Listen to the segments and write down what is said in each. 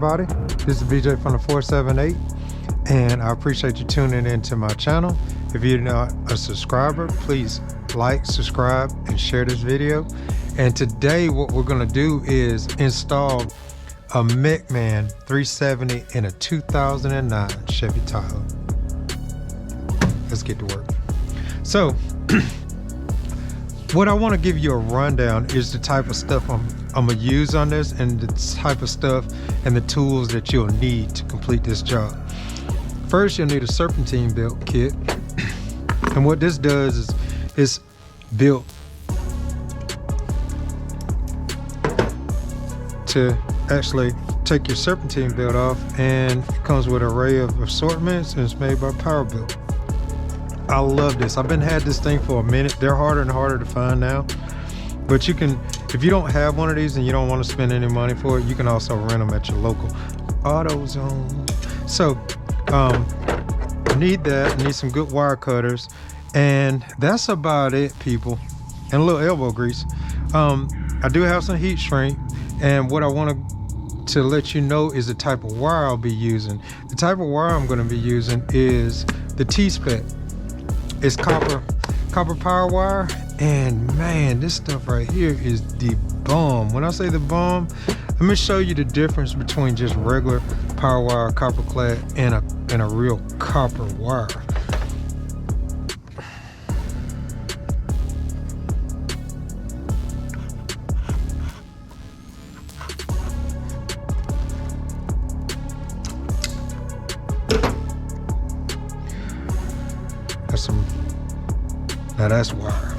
everybody. This is BJ from the 478, and I appreciate you tuning into my channel. If you're not a subscriber, please like, subscribe, and share this video. And today what we're gonna do is install a Mechman 370 in a 2009 Chevy Tahoe. Let's get to work. So, what I want to give you a rundown is the type of stuff I'm gonna use on this, and the type of stuff and the tools that you'll need to complete this job. First, you'll need a Serpentine Build Kit, and what this does is it's built to actually take your serpentine build off, and it comes with an array of assortments, and it's made by Power Build. I love this. I've had this thing for a minute. They're harder and harder to find now, but you can, if you don't have one of these and you don't want to spend any money for it, you can also rent them at your local AutoZone. So I need that. I need some good wire cutters, and that's about it, people, and a little elbow grease. I do have some heat shrink, and what I want to let you know is the type of wire I'll be using. The type of wire I'm going to be using is the T-Spec. It's copper power wire, and man, this stuff right here is the bomb. When I say the bomb, let me show you the difference between just regular power wire, copper clad, and a real copper wire. Now that's wire.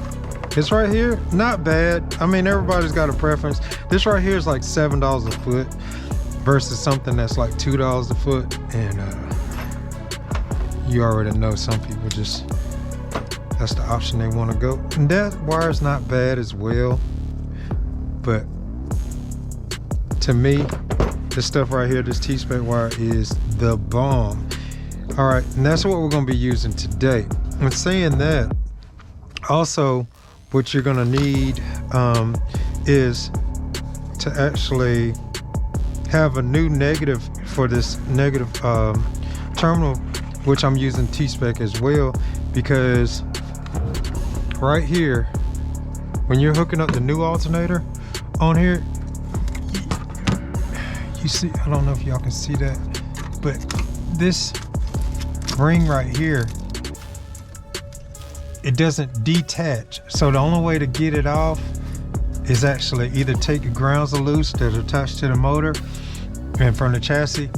This right here, not bad. I mean, everybody's got a preference. This right here is like $7 a foot versus something that's like $2 a foot. And you already know some people just, that's the option they want to go. And that wire is not bad as well. But to me, this stuff right here, this T-Spec wire is the bomb. All right, and that's what we're gonna be using today. And saying that, also, what you're gonna need is to actually have a new negative for this negative terminal, which I'm using T-Spec as well, because right here, when you're hooking up the new alternator on here, you see, I don't know if y'all can see that, but this ring right here, it doesn't detach. So the only way to get it off is actually either take the grounds loose that's attached to the motor and from the chassis,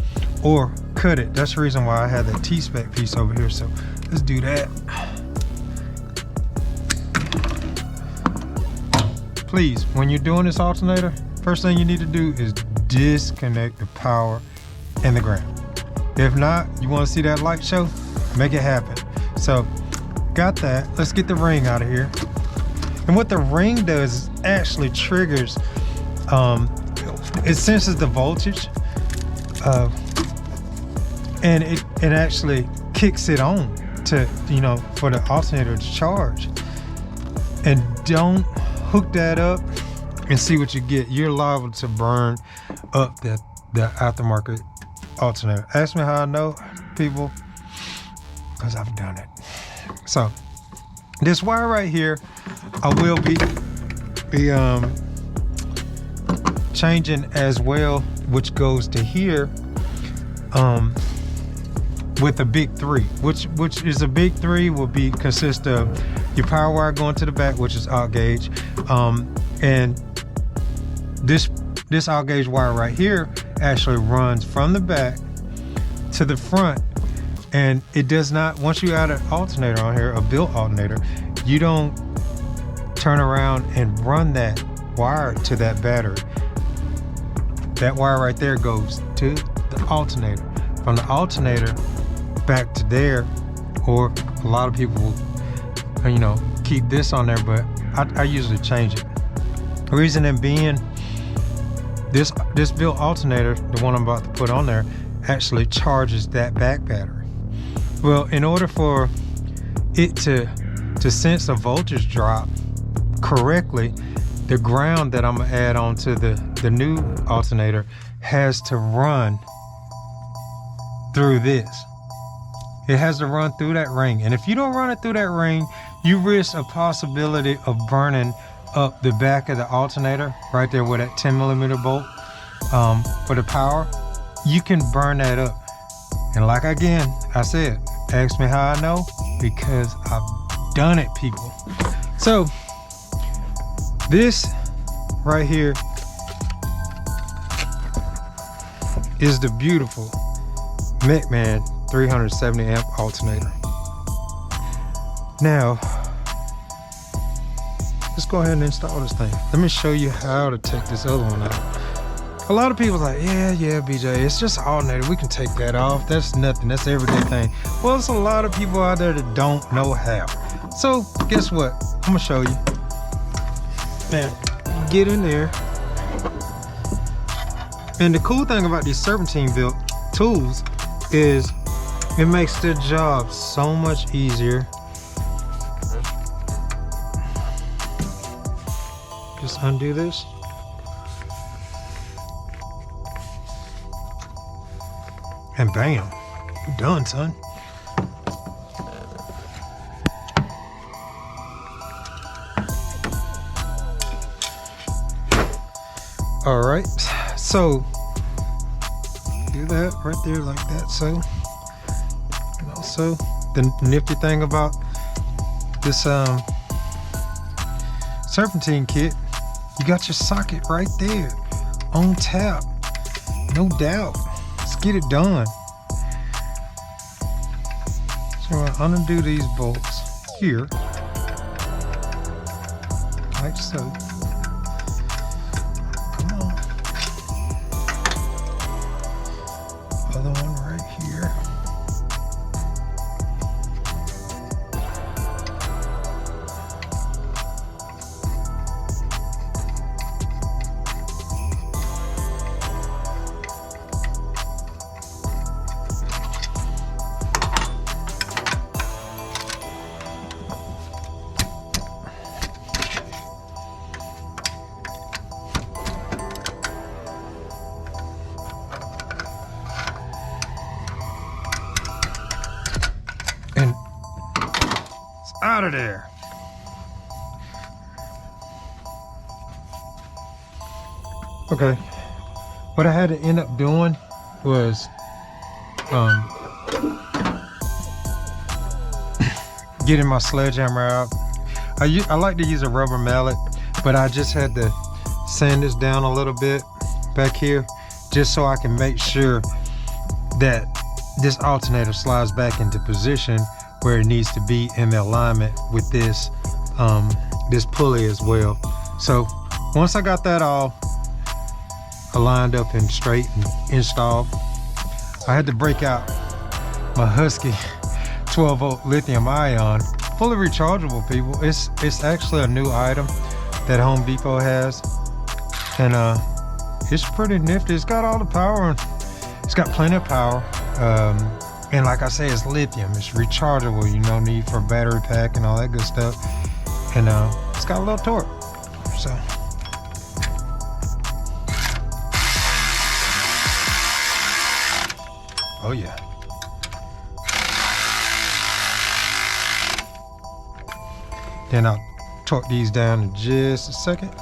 or cut it. That's the reason why I had that T-Spec piece over here. So let's do that. Please, when you're doing this alternator, first thing you need to do is disconnect the power and the ground. If not, you want to see that light show, make it happen. So got that. Let's get the ring out of here. And what the ring does is actually triggers, it senses the voltage, and it actually kicks it on to, you know, for the alternator to charge. And don't hook that up and see what you get. You're liable to burn up the aftermarket alternator. Ask me how I know, people, because I've done it. So this wire right here, I will be changing as well, which goes to here with a big 3, which is a big 3 will be consist of your power wire going to the back, which is out gauge, and this out gauge wire right here actually runs from the back to the front. And it does not, once you add an alternator on here, a built alternator, you don't turn around and run that wire to that battery. That wire right there goes to the alternator. From the alternator back to there, or a lot of people will, you know, keep this on there, but I usually change it. The reason being, this built alternator, the one I'm about to put on there, actually charges that back battery. Well, in order for it to sense a voltage drop correctly, the ground that I'm gonna add onto the new alternator has to run through this. It has to run through that ring. And if you don't run it through that ring, you risk a possibility of burning up the back of the alternator right there with that 10mm bolt for the power. You can burn that up. And like again, I said, ask me how I know, because I've done it, people. So this right here is the beautiful Mechman 370 amp alternator. Now, let's go ahead and install this thing. Let me show you how to take this other one out. A lot of people are like, yeah, BJ, it's just an alternator. We can take that off. That's nothing. That's everyday thing. Well, there's a lot of people out there that don't know how. So guess what? I'm gonna show you. Now, get in there. And the cool thing about these Serpentine Build tools is it makes their job so much easier. Just undo this. And bam, you're done, son. All right, so do that right there like that. So, and also the nifty thing about this Serpentine kit, you got your socket right there on tap, no doubt. Let's get it done. So I'm gonna undo these bolts here, like so. Come on. Other one right here. Out of there. Okay, what I had to end up doing was getting my sledgehammer out. I like to use a rubber mallet, but I just had to sand this down a little bit back here just so I can make sure that this alternator slides back into position where it needs to be in the alignment with this this pulley as well. So once I got that all aligned up and straight and installed, I had to break out my Husky 12-volt lithium ion, fully rechargeable, people. It's actually a new item that Home Depot has, and it's pretty nifty. It's got all the power, and it's got plenty of power. And like I say, it's lithium. It's rechargeable. You no need for a battery pack and all that good stuff. And it's got a little torque. So. Oh yeah. Then I'll torque these down in just a second.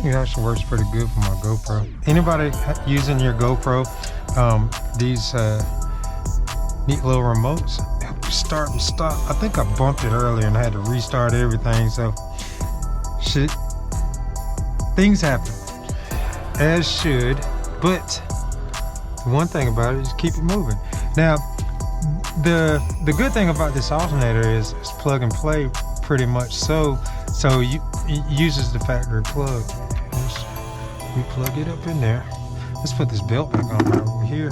It actually works pretty good for my GoPro. Anybody using your GoPro, these neat little remotes help you start and stop. I think I bumped it earlier and I had to restart everything. So shit, things happen, as should. But the one thing about it is keep it moving. Now, the good thing about this alternator is it's plug and play pretty much. So it uses the factory plug. We plug it up in there. Let's put this belt back on right over here.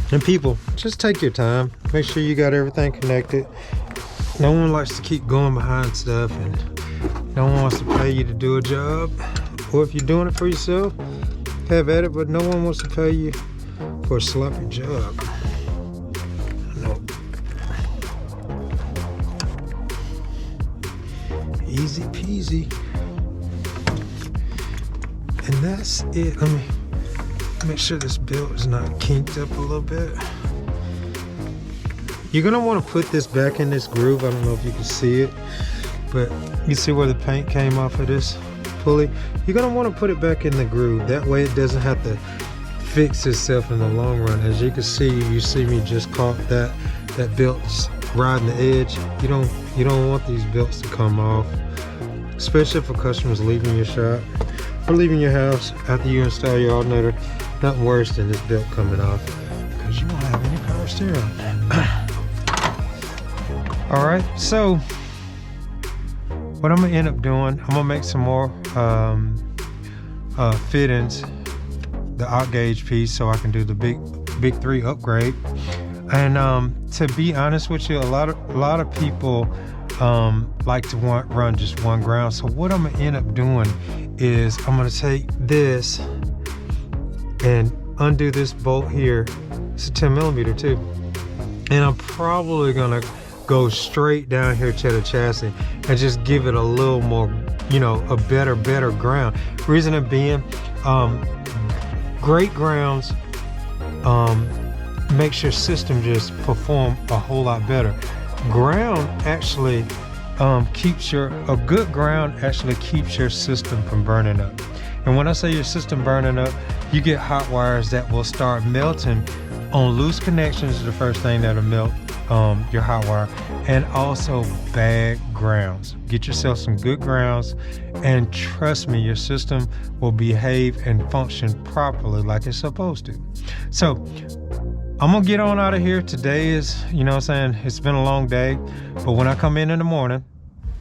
And people, just take your time. Make sure you got everything connected. No one likes to keep going behind stuff, and no one wants to pay you to do a job. Or if you're doing it for yourself, have at it, but no one wants to pay you for a sloppy job. No. Easy peasy. And that's it. Let me make sure this belt is not kinked up a little bit. You're gonna want to put this back in this groove. I don't know if you can see it, but you see where the paint came off of this pulley? You're gonna want to put it back in the groove. That way it doesn't have to fix itself in the long run. As you can see, you see me just caught that belt's riding the edge. You don't want these belts to come off, especially for customers leaving your shop or leaving your house after you install your alternator. Nothing worse than this belt coming off, because you won't have any power steering. All right, so what I'm gonna end up doing, I'm gonna make some more fittings, the out gauge piece, so I can do the big 3 upgrade. And to be honest with you, a lot of people like to run just one ground. So what I'm gonna end up doing is I'm gonna take this and undo this bolt here. It's a 10 millimeter too, and I'm probably gonna go straight down here to the chassis and just give it a little more, you know, a better ground. Reason of being, great grounds makes your system just perform a whole lot better. Ground actually a good ground actually keeps your system from burning up. And when I say your system burning up, you get hot wires that will start melting on loose connections. Is the first thing that'll melt your hot wire, and also bad grounds. Get yourself some good grounds, and trust me, your system will behave and function properly like it's supposed to. So I'm gonna get on out of here. Today is, you know what I'm saying, it's been a long day, but when I come in the morning,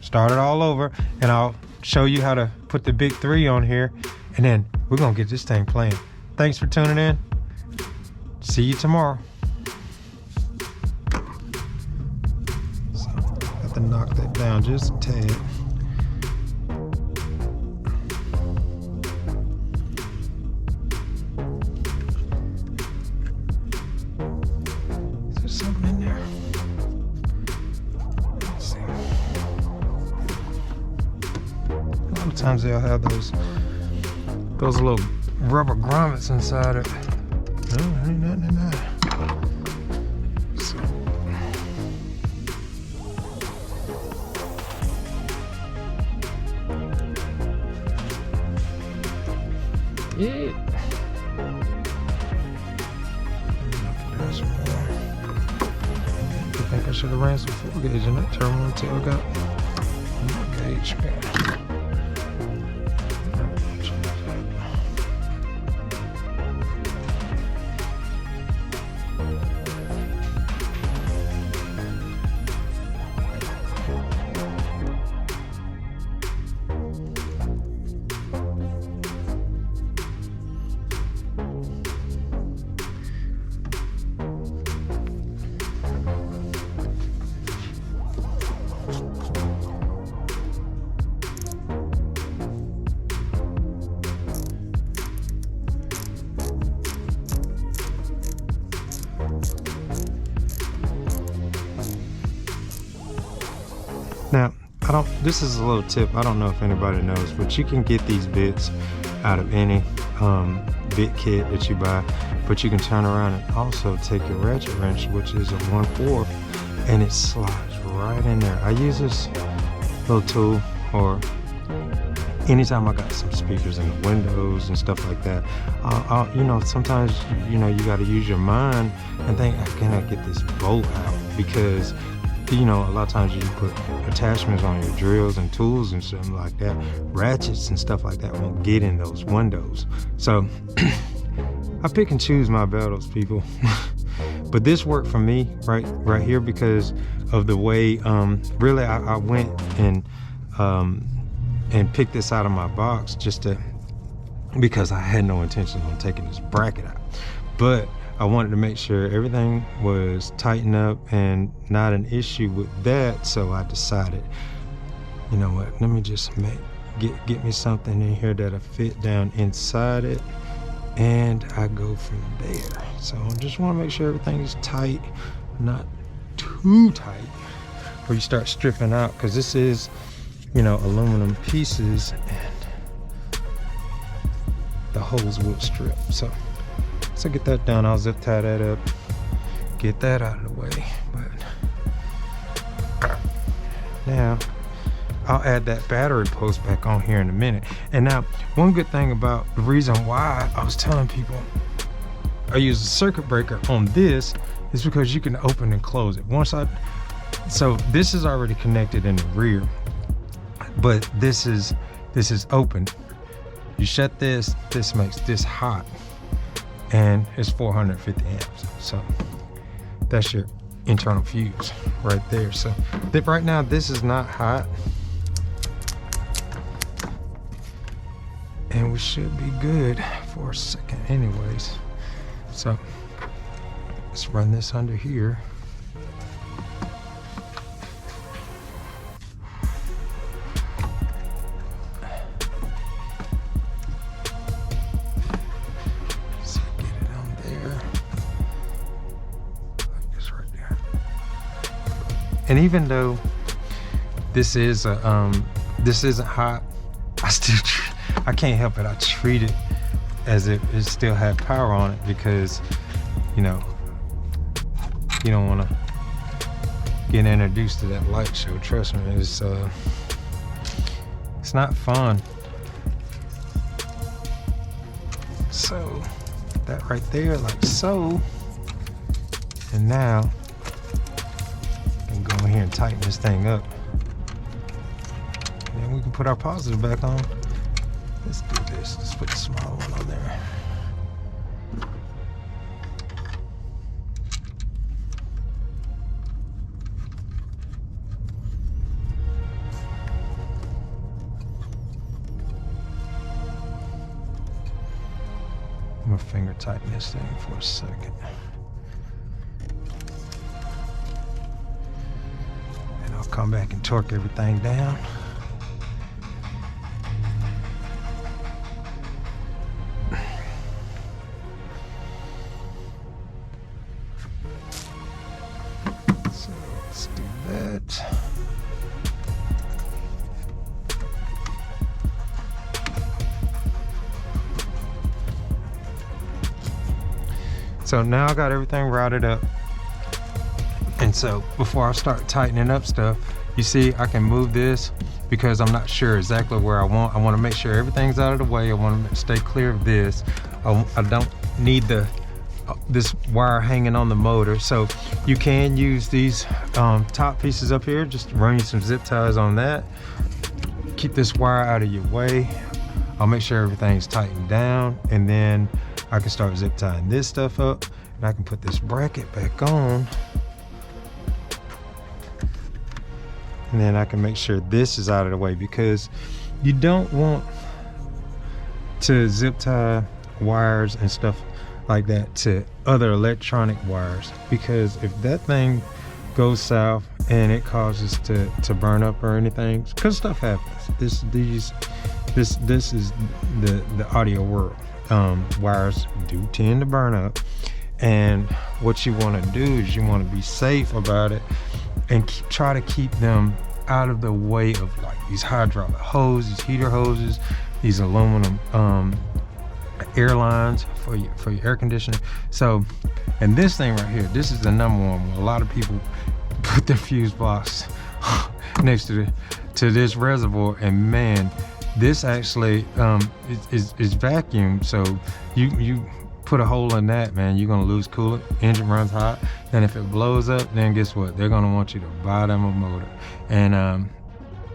start it all over, and I'll show you how to put the big 3 on here, and then we're gonna get this thing playing. Thanks for tuning in. See you tomorrow. So, have to knock that down just a tad. Is there something in there? Let's see. A lot of times they'll have those little rubber grommets inside it. No, ain't nothing in that. So. Yeah. I think I should have ran some full gauge in that terminal until I got more gauge. Now, this is a little tip, I don't know if anybody knows, but you can get these bits out of any bit kit that you buy, but you can turn around and also take your ratchet wrench, which is a 1/4, and it slides right in there. I use this little tool, or anytime I got some speakers in the windows and stuff like that. You know, sometimes, you know, you got to use your mind and think, can I get this bolt out? Because you know, a lot of times you put attachments on your drills and tools and something like that. Ratchets and stuff like that won't get in those windows. So I pick and choose my battles, people. But this worked for me right here because of the way, really I went and picked this out of my box because I had no intention on taking this bracket out. But I wanted to make sure everything was tightened up and not an issue with that. So I decided, you know what, let me just get me something in here that'll fit down inside it, and I go from there. So I just want to make sure everything is tight, not too tight, where you start stripping out, because this is, you know, aluminum pieces and the holes will strip. So get that done. I'll zip tie that up, get that out of the way. But now I'll add that battery post back on here in a minute. And now, one good thing about the reason why I was telling people I use a circuit breaker on this is because you can open and close it. So this is already connected in the rear, but this is open. You shut this makes this hot, and it's 450 amps. So that's your internal fuse right there. So right now this is not hot, and we should be good for a second anyways. So let's run this under here. So get it on there, like this right there. And even though this is this isn't hot, I can't help it. I treat it as if it still had power on it, because, you know, you don't want to get introduced to that light show. Trust me, it's not fun. So that right there, like so. And now I can go in here and tighten this thing up, and then we can put our positive back on. Let's do this. Let's put the small one on there. I'm gonna finger tighten this thing for a second. And I'll come back and torque everything down. So now I got everything routed up, and so before I start tightening up stuff, you see I can move this because I'm not sure exactly where I want to make sure everything's out of the way. I want to stay clear of this. I don't need this wire hanging on the motor. So you can use these top pieces up here, just run you some zip ties on that, keep this wire out of your way. I'll make sure everything's tightened down, and then I can start zip tying this stuff up, and I can put this bracket back on, and then I can make sure this is out of the way, because you don't want to zip tie wires and stuff like that to other electronic wires, because if that thing goes south and it causes to burn up or anything, because stuff happens. This is the audio world. Wires do tend to burn up, and what you want to do is you want to be safe about it and try to keep them out of the way of like these hydraulic hoses, these heater hoses, these aluminum air lines for your air conditioner. So, and this thing right here, this is the number one where a lot of people put their fuse box next to this reservoir, and man, this actually is vacuum, so you put a hole in that, man, you're gonna lose coolant, engine runs hot, then if it blows up, then guess what? They're gonna want you to buy them a motor. And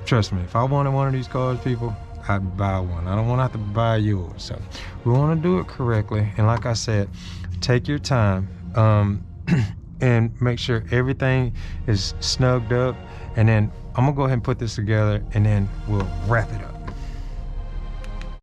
trust me, if I wanted one of these cars, people, I'd buy one. I don't want to have to buy yours. So we want to do it correctly, and like I said, take your time, and make sure everything is snugged up, and then I'm gonna go ahead and put this together, and then we'll wrap it up.